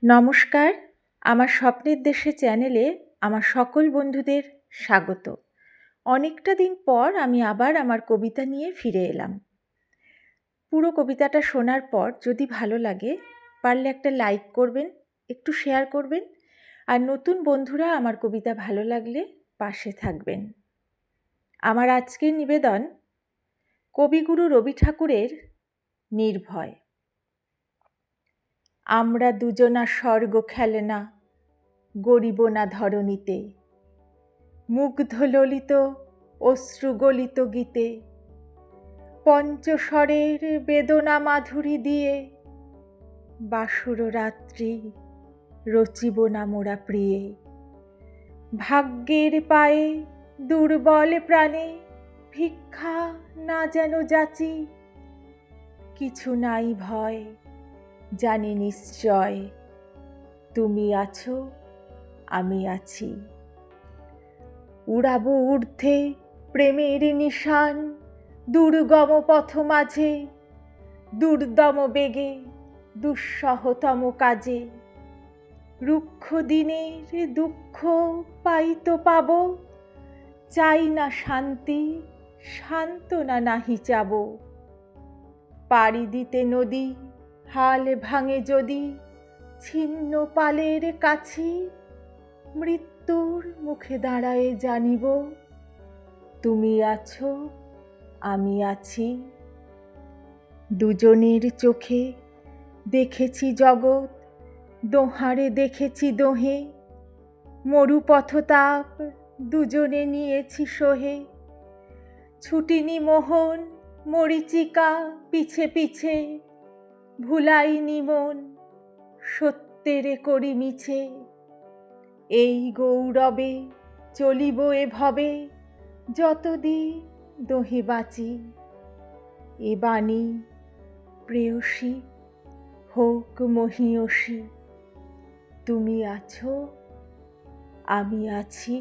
নমস্কার, আমার স্বপ্নের দেশে চ্যানেলে আমার সকল বন্ধুদের স্বাগত। অনেকটা দিন পর আমি আবার আমার কবিতা নিয়ে ফিরে এলাম। পুরো কবিতাটা শোনার পর যদি ভালো লাগে, পারলে একটা লাইক করবেন, একটু শেয়ার করবেন, আর নতুন বন্ধুরা আমার কবিতা ভালো লাগলে পাশে থাকবেন। আমার আজকের নিবেদন কবিগুরু রবি ঠাকুরের নির্ভয়। আমরা দুজনা স্বর্গ খেলনা গড়িব না ধরণীতে, মুগ্ধ ললিত অশ্রুগলিত গীতে, পঞ্চস্বরের বেদনা মাধুরী দিয়ে বাসর রাত্রি রচিব না মোরা প্রিয়ে। ভাগ্যের পায়ে দুর্বল প্রাণে ভিক্ষা না যেন যাচি, কিছু নাই ভয় জানি নিশ্চয় তুমি আছো আমি আছি। উড়াবো ঊর্ধ্বে প্রেমের নিশান দুর্গম পথ মাঝে, দুর্দম বেগে দুঃসহতম কাজে। রুক্ষ দিনের দুঃখ পাইতো পাব, চাই না শান্তি সান্ত্বনা নাহি চাব। পাড়ি দিতে নদী হাল ভাঙে যদি, ছিন্ন পালের কাছি মৃত্যুর মুখে দাঁড়ায়ে জানিব তুমি আছো আমি আছি। দুজনের চোখে দেখেছি জগৎ, দোহারে দেখেছি দোহে, মরুপথতাপ দুজনে নিয়েছি সহে। ছুটিনি মোহন মরীচিকা পিছে পিছে, ভুলাইনি মন সত্যের করি মিছে। এই গৌরবে চলিব এভাবে যতদিন দোহে বাঁচি। এ বাণী প্রেয়সী হোক মহীয়সী, তুমি আছো আমি আছি।